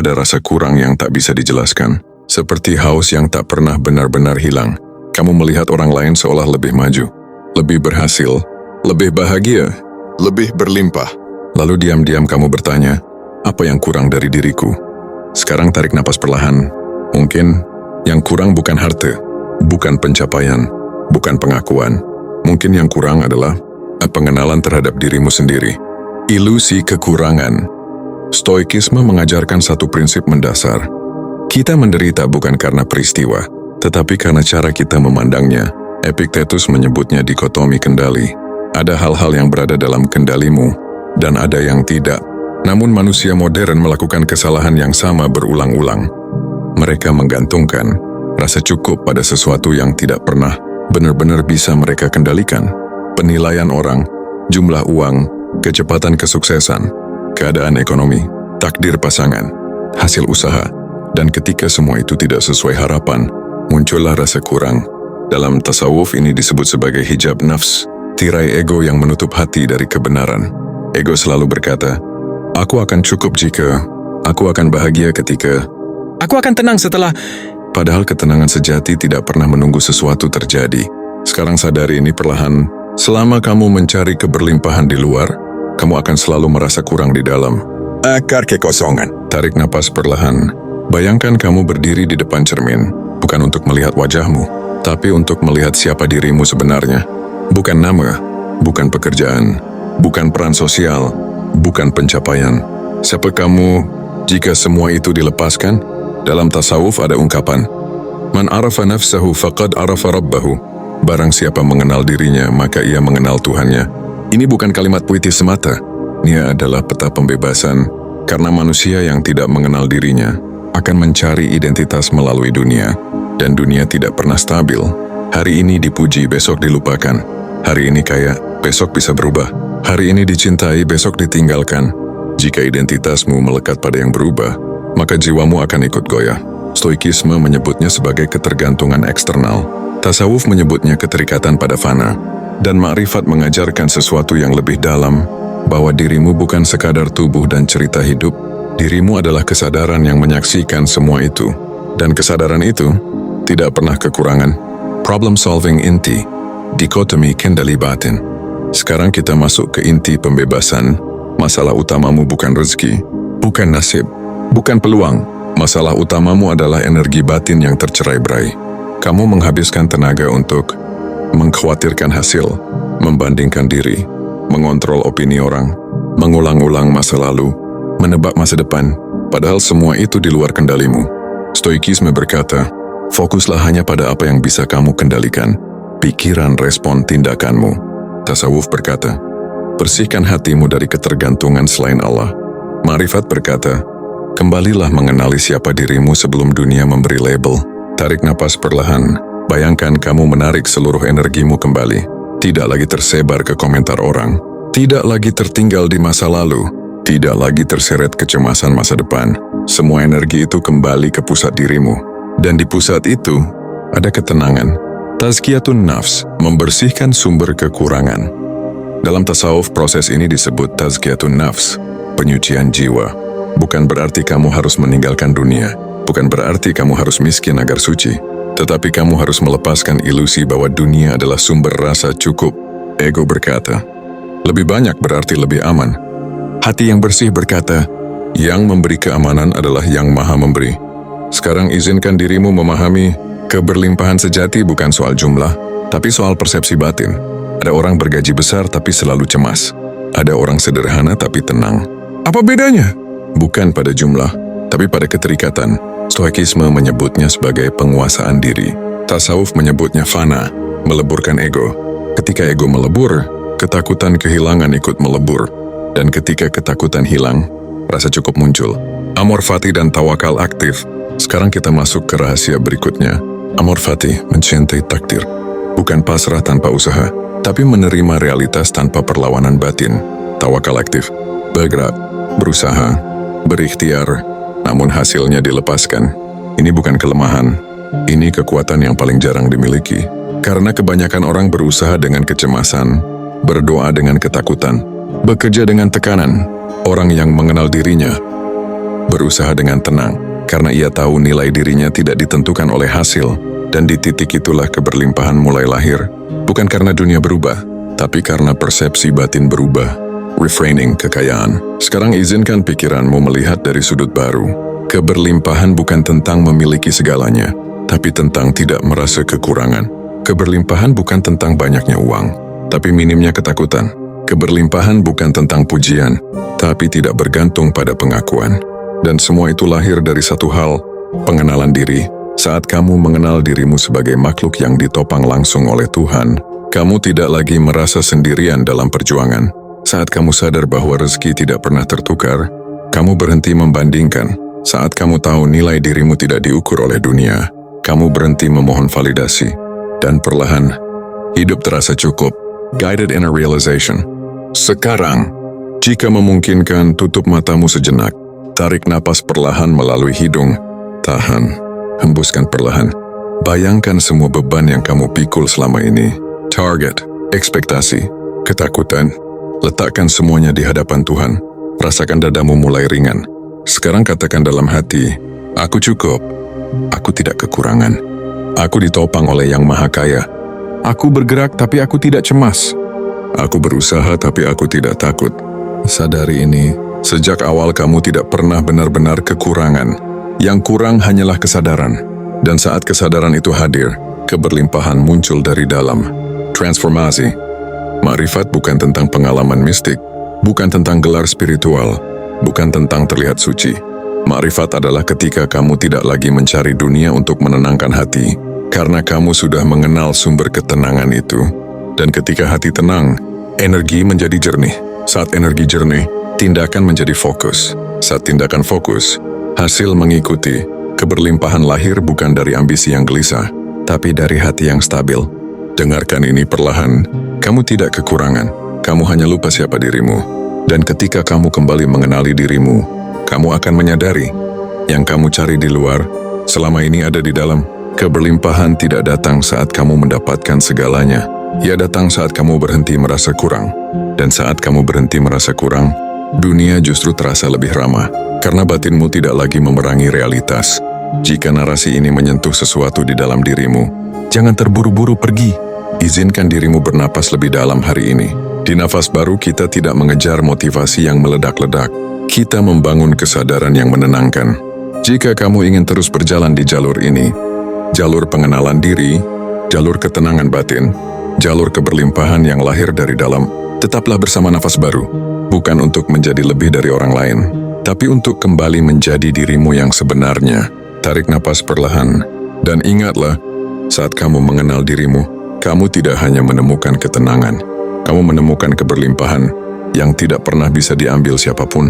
Ada rasa kurang yang tak bisa dijelaskan. Seperti haus yang tak pernah benar-benar hilang. Kamu melihat orang lain seolah lebih maju, lebih berhasil, lebih bahagia, lebih berlimpah. Lalu diam-diam kamu bertanya, apa yang kurang dari diriku? Sekarang tarik napas perlahan. Mungkin yang kurang bukan harta, bukan pencapaian, bukan pengakuan. Mungkin yang kurang adalah pengenalan terhadap dirimu sendiri. Ilusi kekurangan. Stoikisme mengajarkan satu prinsip mendasar. Kita menderita bukan karena peristiwa, tetapi karena cara kita memandangnya. Epictetus menyebutnya dikotomi kendali. Ada hal-hal yang berada dalam kendalimu, dan ada yang tidak. Namun manusia modern melakukan kesalahan yang sama berulang-ulang. Mereka menggantungkan rasa cukup pada sesuatu yang tidak pernah benar-benar bisa mereka kendalikan. Penilaian orang, jumlah uang, kecepatan kesuksesan, keadaan ekonomi, takdir pasangan, hasil usaha, dan ketika semua itu tidak sesuai harapan, muncullah rasa kurang. Dalam tasawuf ini disebut sebagai hijab nafs, tirai ego yang menutup hati dari kebenaran. Ego selalu berkata, aku akan cukup jika, aku akan bahagia ketika, aku akan tenang setelah. Padahal ketenangan sejati tidak pernah menunggu sesuatu terjadi. Sekarang sadari ini perlahan. Selama kamu mencari keberlimpahan di luar, kamu akan selalu merasa kurang di dalam. Akar kekosongan. Tarik napas perlahan. Bayangkan kamu berdiri di depan cermin, bukan untuk melihat wajahmu, tapi untuk melihat siapa dirimu sebenarnya. Bukan nama, bukan pekerjaan, bukan peran sosial, bukan pencapaian. Siapa kamu jika semua itu dilepaskan? Dalam tasawuf ada ungkapan, Man arafa nafsahu faqad arafa rabbahu. Barang siapa mengenal dirinya, maka ia mengenal Tuhannya. Ini bukan kalimat puitis semata. Ini adalah peta pembebasan, karena manusia yang tidak mengenal dirinya akan mencari identitas melalui dunia, dan dunia tidak pernah stabil. Hari ini dipuji, besok dilupakan. Hari ini kaya, besok bisa berubah. Hari ini dicintai, besok ditinggalkan. Jika identitasmu melekat pada yang berubah, maka jiwamu akan ikut goyah. Stoikisme menyebutnya sebagai ketergantungan eksternal. Tasawuf menyebutnya keterikatan pada fana. Dan makrifat mengajarkan sesuatu yang lebih dalam, bahwa dirimu bukan sekadar tubuh dan cerita hidup. Dirimu adalah kesadaran yang menyaksikan semua itu. Dan kesadaran itu tidak pernah kekurangan. Problem solving inti, dikotomi kendali batin. Sekarang kita masuk ke inti pembebasan. Masalah utamamu bukan rezeki, bukan nasib, bukan peluang. Masalah utamamu adalah energi batin yang tercerai-berai. Kamu menghabiskan tenaga untuk mengkhawatirkan hasil, membandingkan diri, mengontrol opini orang, mengulang-ulang masa lalu, menebak masa depan, padahal semua itu di luar kendalimu. Stoikisme berkata, fokuslah hanya pada apa yang bisa kamu kendalikan, pikiran, respon, tindakanmu. Tasawuf berkata, bersihkan hatimu dari ketergantungan selain Allah. Makrifat berkata, kembalilah mengenali siapa dirimu sebelum dunia memberi label. Tarik napas perlahan. Bayangkan kamu menarik seluruh energimu kembali. Tidak lagi tersebar ke komentar orang. Tidak lagi tertinggal di masa lalu. Tidak lagi terseret kecemasan masa depan. Semua energi itu kembali ke pusat dirimu. Dan di pusat itu, ada ketenangan. Tazkiyatun nafs, membersihkan sumber kekurangan. Dalam tasawuf, proses ini disebut tazkiyatun nafs, penyucian jiwa. Bukan berarti kamu harus meninggalkan dunia. Bukan berarti kamu harus miskin agar suci, tetapi kamu harus melepaskan ilusi bahwa dunia adalah sumber rasa cukup. Ego berkata, lebih banyak berarti lebih aman. Hati yang bersih berkata, yang memberi keamanan adalah yang maha memberi. Sekarang izinkan dirimu memahami, keberlimpahan sejati bukan soal jumlah, tapi soal persepsi batin. Ada orang bergaji besar tapi selalu cemas. Ada orang sederhana tapi tenang. Apa bedanya? Bukan pada jumlah, tapi pada keterikatan. Stoikisme menyebutnya sebagai penguasaan diri. Tasawuf menyebutnya fana, meleburkan ego. Ketika ego melebur, ketakutan kehilangan ikut melebur. Dan ketika ketakutan hilang, rasa cukup muncul. Amor fati dan tawakal aktif. Sekarang kita masuk ke rahasia berikutnya. Amor fati, mencintai takdir. Bukan pasrah tanpa usaha, tapi menerima realitas tanpa perlawanan batin. Tawakal aktif, bergerak, berusaha, berikhtiar, namun hasilnya dilepaskan. Ini bukan kelemahan, ini kekuatan yang paling jarang dimiliki. Karena kebanyakan orang berusaha dengan kecemasan, berdoa dengan ketakutan, bekerja dengan tekanan. Orang yang mengenal dirinya berusaha dengan tenang, karena ia tahu nilai dirinya tidak ditentukan oleh hasil, dan di titik itulah keberlimpahan mulai lahir, bukan karena dunia berubah, tapi karena persepsi batin berubah. Reframing kekayaan. Sekarang izinkan pikiranmu melihat dari sudut baru. Keberlimpahan bukan tentang memiliki segalanya, tapi tentang tidak merasa kekurangan. Keberlimpahan bukan tentang banyaknya uang, tapi minimnya ketakutan. Keberlimpahan bukan tentang pujian, tapi tidak bergantung pada pengakuan. Dan semua itu lahir dari satu hal, pengenalan diri. Saat kamu mengenal dirimu sebagai makhluk yang ditopang langsung oleh Tuhan, kamu tidak lagi merasa sendirian dalam perjuangan. Saat kamu sadar bahwa rezeki tidak pernah tertukar, kamu berhenti membandingkan. Saat kamu tahu nilai dirimu tidak diukur oleh dunia, kamu berhenti memohon validasi. Dan perlahan, hidup terasa cukup. Guided inner realization. Sekarang, jika memungkinkan, tutup matamu sejenak. Tarik napas perlahan melalui hidung. Tahan. Hembuskan perlahan. Bayangkan semua beban yang kamu pikul selama ini. Target, ekspektasi, ketakutan. Letakkan semuanya di hadapan Tuhan. Rasakan dadamu mulai ringan. Sekarang katakan dalam hati, aku cukup. Aku tidak kekurangan. Aku ditopang oleh Yang Maha Kaya. Aku bergerak tapi aku tidak cemas. Aku berusaha tapi aku tidak takut. Sadari ini, sejak awal kamu tidak pernah benar-benar kekurangan. Yang kurang hanyalah kesadaran. Dan saat kesadaran itu hadir, keberlimpahan muncul dari dalam. Transformasi. Makrifat bukan tentang pengalaman mistik, bukan tentang gelar spiritual, bukan tentang terlihat suci. Makrifat adalah ketika kamu tidak lagi mencari dunia untuk menenangkan hati, karena kamu sudah mengenal sumber ketenangan itu. Dan ketika hati tenang, energi menjadi jernih. Saat energi jernih, tindakan menjadi fokus. Saat tindakan fokus, hasil mengikuti. Keberlimpahan lahir bukan dari ambisi yang gelisah, tapi dari hati yang stabil. Dengarkan ini perlahan, kamu tidak kekurangan, kamu hanya lupa siapa dirimu. Dan ketika kamu kembali mengenali dirimu, kamu akan menyadari, yang kamu cari di luar, selama ini ada di dalam. Keberlimpahan tidak datang saat kamu mendapatkan segalanya, ia datang saat kamu berhenti merasa kurang. Dan saat kamu berhenti merasa kurang, dunia justru terasa lebih ramah, karena batinmu tidak lagi memerangi realitas. Jika narasi ini menyentuh sesuatu di dalam dirimu, jangan terburu-buru pergi. Izinkan dirimu bernapas lebih dalam hari ini. Di nafas baru kita tidak mengejar motivasi yang meledak-ledak. Kita membangun kesadaran yang menenangkan. Jika kamu ingin terus berjalan di jalur ini, jalur pengenalan diri, jalur ketenangan batin, jalur keberlimpahan yang lahir dari dalam, tetaplah bersama nafas baru. Bukan untuk menjadi lebih dari orang lain, tapi untuk kembali menjadi dirimu yang sebenarnya. Tarik napas perlahan, dan ingatlah, saat kamu mengenal dirimu, kamu tidak hanya menemukan ketenangan, kamu menemukan keberlimpahan yang tidak pernah bisa diambil siapapun.